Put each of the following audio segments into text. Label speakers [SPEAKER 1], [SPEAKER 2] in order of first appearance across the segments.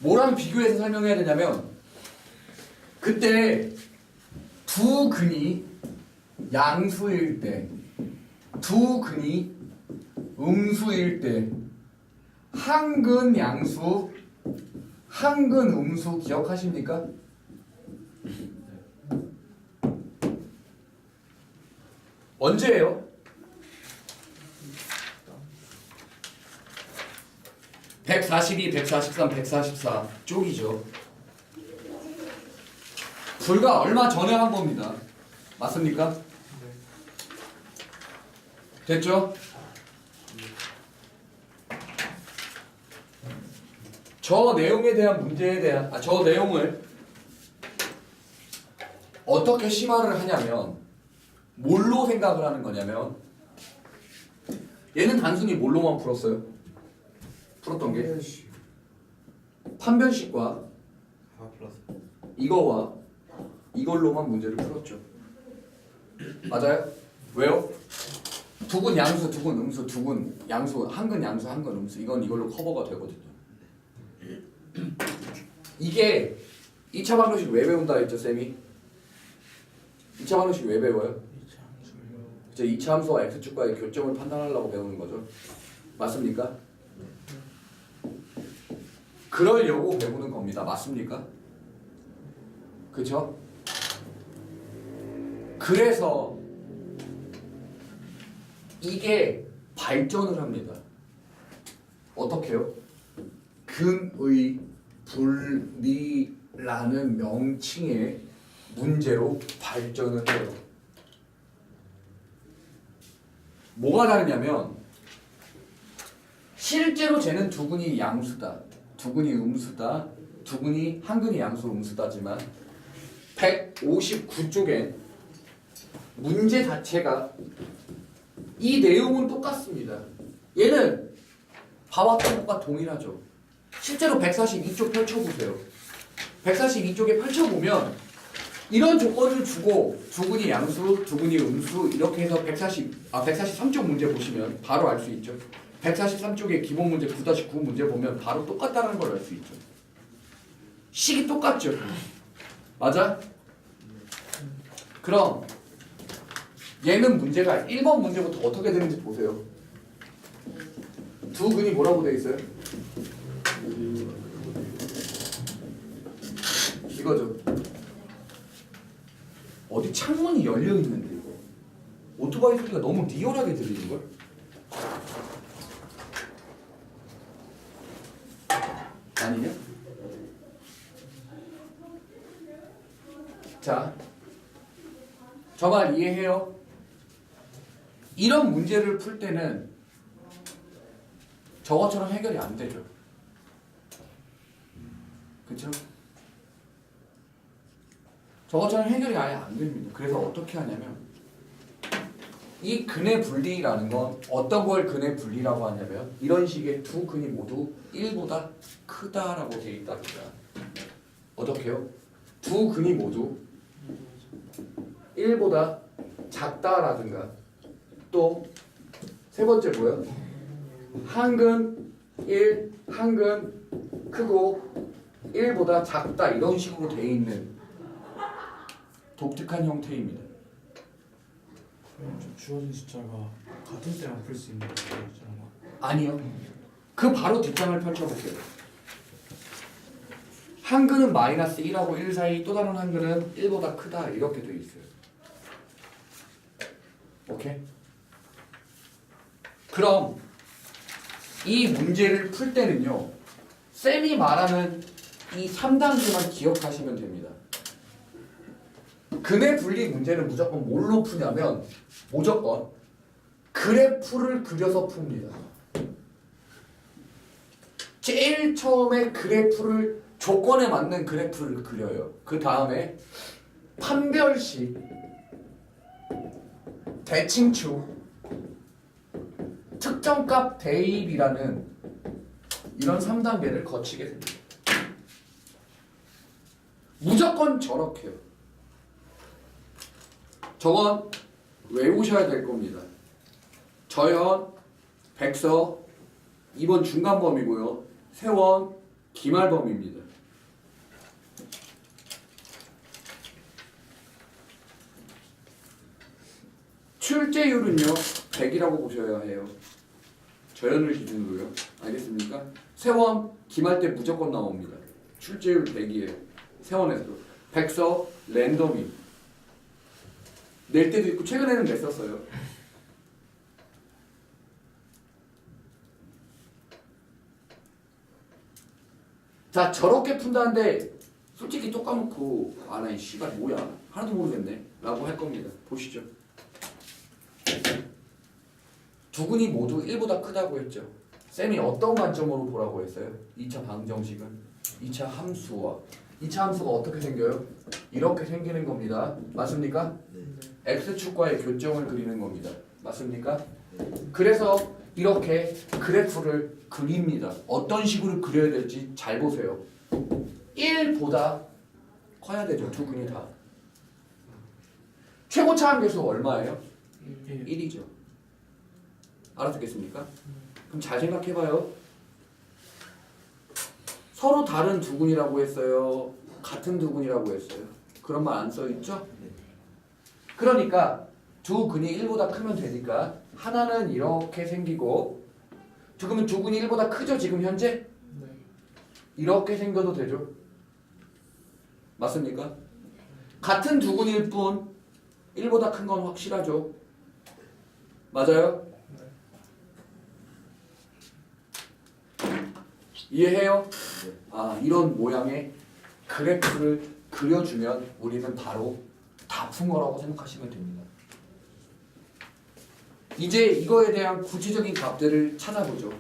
[SPEAKER 1] 뭐랑 비교해서 설명해야 되냐면 그때 두 근이 양수일 때, 두 근이 음수일 때, 한 근 양수, 한 근 음수 기억하십니까? 언제예요? 142, 143, 144 쪽이죠. 불과 얼마 전에 한 겁니다. 맞습니까? 됐죠? 저 내용에 대한 문제에 대한 저 내용을 어떻게 심화를 하냐면 뭘로 생각을 하는 거냐면 얘는 단순히 뭘로만 풀었어요? 풀었던 게 판별식과 이거와 이걸로만 문제를 풀었죠. 맞아요? 왜요? 두근 양수, 두근 음수, 두근 양수, 한근 양수, 한근 음수 이건 이걸로 커버가 되거든요. 이게 2차 방정식 왜 배운다 했죠, 쌤이? 2차 방정식 왜 배워요? 그쵸, 2차 함수와 x축과의 교점을 판단하려고 배우는 거죠. 맞습니까? 그러려고 배우는 겁니다. 맞습니까? 그쵸? 그래서 이게 발전을 합니다. 어떻게요? 근의 분리라는 명칭의 문제로 발전을 해요. 뭐가 다르냐면 실제로 쟤는 두근이 양수다, 두근이 음수다, 두근이 한근이 양수 음수다지만 159쪽엔 문제 자체가 이 내용은 똑같습니다. 얘는 봐왔던 것과 동일하죠. 실제로 142쪽 펼쳐보세요. 142쪽에 펼쳐보면 이런 조건을 주고 두근이 양수, 두근이 음수 이렇게 해서 143쪽 문제 보시면 바로 알 수 있죠. 143쪽의 기본 문제 9-9 문제 보면 바로 똑같다는 걸 알 수 있죠. 식이 똑같죠. 맞아? 그럼 얘는 문제가 1번 문제부터 어떻게 되는지 보세요. 두 근이 뭐라고 되어 있어요? 이거죠. 어디 창문이 열려 있는데 이거 오토바이 소리가 너무 리얼하게 들리는 걸? 아니냐? 자, 저 말 이해해요? 이런 문제를 풀 때는 저것처럼 해결이 안 되죠. 그쵸? 저것처럼 해결이 아예 안 됩니다. 그래서 어떻게 하냐면 이 근의 분리라는 건 어떤 걸 근의 분리라고 하냐면 이런 식의 두 근이 모두 1보다 크다라고 되어 있답니다. 어떻게요? 두 근이 모두 1보다 작다라든가 또 세 번째 뭐야? 한근 1, 한근 크고 1보다 작다 이런 식으로 되어 있는 독특한 형태입니다.
[SPEAKER 2] 주어진 숫자가 같은 때랑 풀 수 있는 거잖아요.
[SPEAKER 1] 아니요. 그 바로 뒷장을 펼쳐볼게요. 한근은 -1하고 1 사이 또 다른 한근은 1보다 크다 이렇게 되어 있어요. 오케이? 그럼 이 문제를 풀 때는요. 쌤이 말하는 이 3단계만 기억하시면 됩니다. 근의 분리 문제는 무조건 뭘로 푸냐면 무조건 그래프를 그려서 풉니다. 제일 처음에 그래프를 조건에 맞는 그래프를 그려요. 그 다음에 판별식, 대칭축, 특정값 대입이라는 이런 3단계를 거치게 됩니다. 무조건 저렇게요. 저건 외우셔야 될 겁니다. 저현, 백서, 2번 중간범위고요. 세원, 기말범위입니다. 출제율은요 100이라고 보셔야 해요. 저연을 기준으로요. 알겠습니까? 세원 기말 때 무조건 나옵니다. 출제율 100이에요. 세원에서도. 백서 랜덤이 낼 때도 있고 최근에는 냈었어요. 자 저렇게 푼다는데 솔직히 또 까먹고 아나 이 씨발 뭐야 하나도 모르겠네 라고 할 겁니다. 보시죠. 두근이 모두 1보다 크다고 했죠. 쌤이 어떤 관점으로 보라고 했어요? 2차 방정식은 2차 함수와 2차 함수가 어떻게 생겨요? 이렇게 생기는 겁니다. 맞습니까? x축과의 교점을 그리는 겁니다. 맞습니까? 그래서 이렇게 그래프를 그립니다. 어떤 식으로 그려야 될지 잘 보세요. 1보다 커야 되죠. 두근이 다. 최고 차함계수 얼마예요? 1이죠. 알아듣겠습니까? 그럼 잘 생각해봐요. 서로 다른 두근이라고 했어요? 같은 두근이라고 했어요? 그런 말 안 써있죠? 그러니까 두 근이 1보다 크면 되니까 하나는 이렇게 생기고 그러면 두 근이 1보다 크죠? 지금 현재? 이렇게 생겨도 되죠? 맞습니까? 같은 두근일 뿐 1보다 큰 건 확실하죠? 맞아요? 이해해요? 아 이런 모양의 그래프를 그려주면 우리는 바로 다 푼 거라고 생각하시면 됩니다. 이제 이거에 대한 구체적인 값들을 찾아보죠.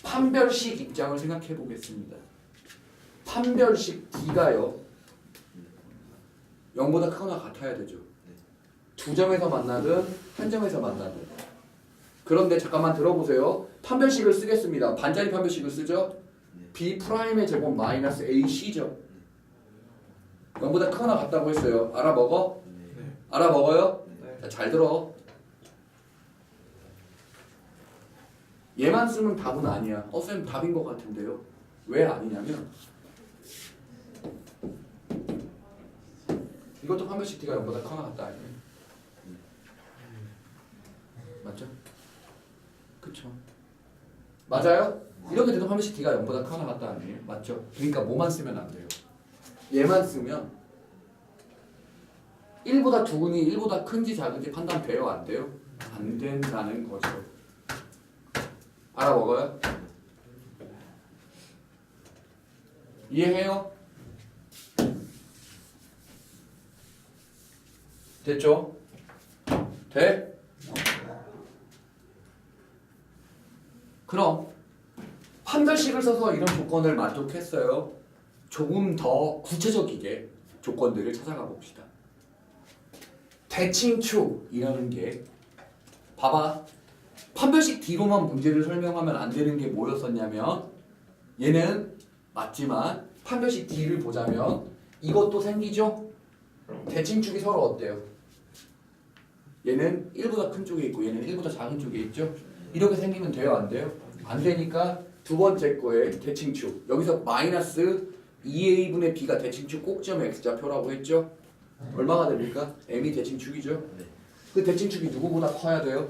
[SPEAKER 1] 판별식 입장을 생각해 보겠습니다. 판별식 D가요 0보다 크거나 같아야 되죠. 두 점에서 만나든 한 점에서 만나든. 그런데 잠깐만 들어보세요. 판별식을 쓰겠습니다. 반자리 판별식을 쓰죠. B'의 제곱 마이너스 AC죠. 0보다 크거나 같다고 했어요. 알아먹어? 알아먹어요? 자, 잘 들어. 얘만 쓰면 답은 아니야. 쌤 답인 것 같은데요. 왜 아니냐면 이것도 판별식 D가 0보다 크거나 같다 아니에요? 맞죠? 그쵸? 맞아요? 이렇게 돼도 판별식 D가 0보다 크거나 같다 아니에요? 맞죠? 그러니까 뭐만 쓰면 안 돼요? 얘만 쓰면 1보다 두근이 1보다 큰지 작은지 판단돼요? 안 돼요? 안 된다는 거죠. 알아먹어요? 이해해요? 됐죠? 돼? 그럼 판별식을 써서 이런 조건을 만족했어요. 조금 더 구체적이게 조건들을 찾아가 봅시다. 대칭축이라는 게 봐봐. 판별식 D로만 문제를 설명하면 안 되는 게 뭐였었냐면 얘는 맞지만 판별식 D를 보자면 이것도 생기죠? 대칭축이 서로 어때요? 얘는 1보다 큰 쪽에 있고 얘는 1보다 작은 쪽에 있죠? 이렇게 생기면 돼요? 안 돼요? 안 되니까 두 번째 거에 대칭축 여기서 마이너스 2a분의 b가 대칭축 꼭지점 x좌표라고 했죠? 얼마가 됩니까? m이 대칭축이죠? 그 대칭축이 누구보다 커야 돼요?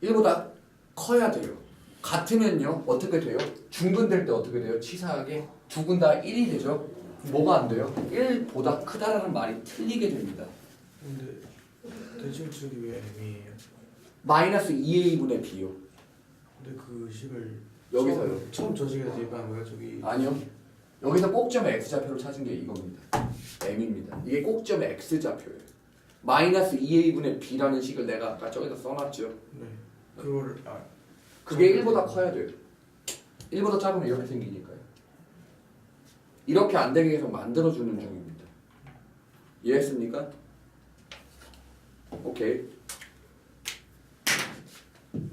[SPEAKER 1] 1보다 커야 돼요. 같으면요 어떻게 돼요? 중근될 때 어떻게 돼요? 치사하게 두 근 다 1이 되죠? 뭐가 안 돼요? 1보다 크다라는 말이 틀리게 됩니다.
[SPEAKER 2] 근데 대칭축이 왜 M이에요?
[SPEAKER 1] 마이너스 2a분의 b요.
[SPEAKER 2] 근데 그 식을
[SPEAKER 1] 여기서요.
[SPEAKER 2] 처음 저 식에서 대입한 거예요? 저기
[SPEAKER 1] 아니요. 여기서 꼭점의 x좌표를 찾은 게 이겁니다. m입니다. 이게 꼭점의 x좌표예요. 마이너스 2a분의 b라는 식을 내가 아까 저기다 써놨죠.
[SPEAKER 2] 네. 그거를
[SPEAKER 1] 그게 1보다 커야 돼요. 1보다 작으면 이렇게 생기니까요. 이렇게 안 되게 계속 만들어주는 중입니다. 이해했습니까? 오케이.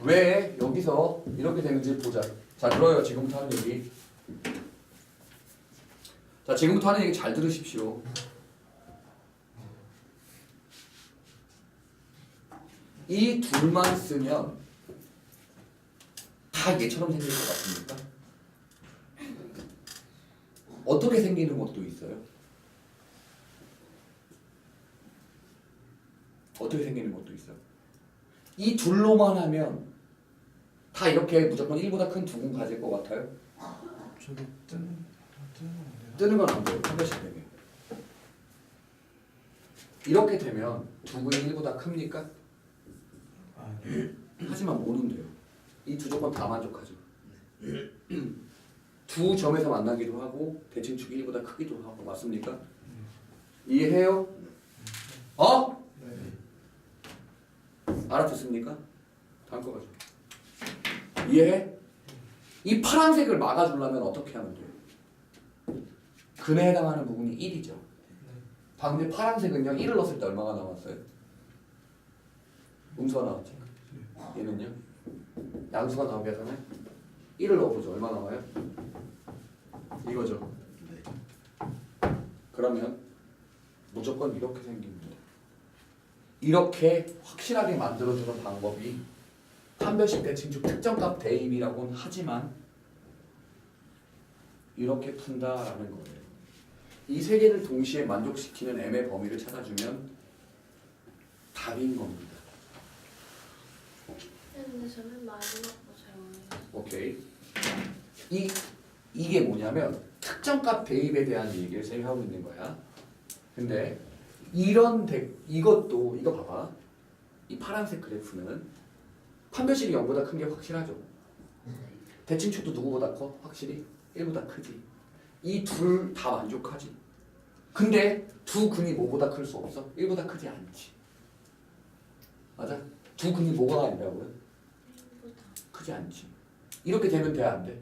[SPEAKER 1] 왜 여기서 이렇게 되는지 보자. 자, 들어요. 지금부터 하는 얘기. 자, 지금부터 하는 얘기 잘 들으십시오. 이 둘만 쓰면 다 얘처럼 생길 것 같습니까? 어떻게 생기는 것도 있어요. 어떻게 생기는 것도 있어요. 이 둘로만 하면 다 이렇게 무조건 1보다 큰 두근 가질 것 같아요?
[SPEAKER 2] 저기 뜨는
[SPEAKER 1] 뜨는 건 안 돼요. 한 번씩 되게. 이렇게 되면 두근이 1보다 큽니까?
[SPEAKER 2] 아, 네.
[SPEAKER 1] 하지만 뭐는 돼요. 이 두 조건 다 만족하죠. 두 점에서 만나기도 하고 대칭축이 1보다 크기도 하고 맞습니까? 이해해요? 어?
[SPEAKER 2] 네.
[SPEAKER 1] 알아듣습니까? 다음 거 가죠. 이해해? 이 파란색을 막아주려면 어떻게 하면 돼요? 근에 해당하는 부분이 1이죠. 방금 파란색은요 1을 넣었을 때 얼마가 나왔어요? 음수가 나왔죠. 얘는요? 양수가 나오게 하잖아요. 1을 넣어보죠. 얼마 나와요? 이거죠. 그러면 무조건 이렇게 생깁니다. 이렇게 확실하게 만들어주는 방법이 판별식 대칭축 특정값 대입이라고는 하지만 이렇게 푼다라는 거예요. 이 세 개를 동시에 만족시키는 m의 범위를 찾아주면 답인 겁니다.
[SPEAKER 3] 근데 저는 마지막 거 잘못해요.
[SPEAKER 1] 오케이. 이게 뭐냐면 특정값 대입에 대한 얘기를 쌤이 하고 있는 거야. 근데 이것도 이거 봐봐. 이 파란색 그래프는 판별식이 0보다 큰 게 확실하죠. 대칭축도 누구보다 커? 확실히 1보다 크지. 이 둘 다 만족하지. 근데 두 근이 뭐보다 클 수 없어? 1보다 크지 않지. 맞아? 두 근이 뭐가 아니라고요? 크지 않지. 이렇게 되면 돼, 안 돼?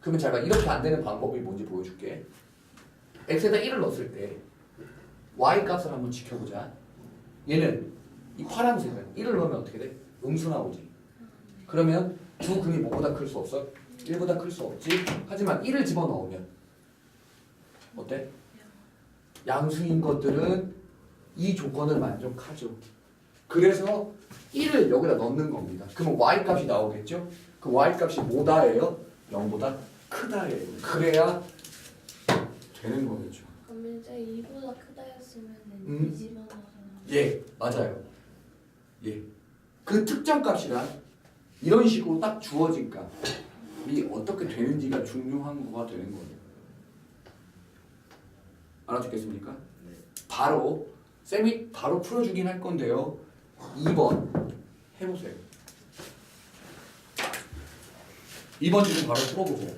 [SPEAKER 1] 그러면 잘 봐. 이렇게 안 되는 방법이 뭔지 보여줄게. x에다 1을 넣었을 때 y 값을 한번 지켜보자. 얘는 이 파란색은 1을 넣으면 어떻게 돼? 음수 나오지. 그러면 두 근이 뭐보다 클 수 없어? 1보다 클 수 없지. 하지만 1을 집어넣으면 어때? 양수인 것들은 이 조건을 만족하죠. 그래서 1을 여기다 넣는 겁니다. 그러면 y 값이 나오겠죠? 그 y 값이 뭐다예요? 0보다 크다예요. 그래야 되는 거겠죠.
[SPEAKER 3] 그럼 이제 2보다 크다 했으면
[SPEAKER 1] 음.
[SPEAKER 3] 이 집어넣어서
[SPEAKER 1] 예, 맞아요. 예. 그 특정 값이란 이런 식으로 딱 주어진 값이 어떻게 되는지가 중요한 거가 되는 거예요. 알아듣겠습니까? 바로 쌤이 바로 풀어주긴 할 건데요. 2번 해보세요. 2번 지금 바로 풀어보고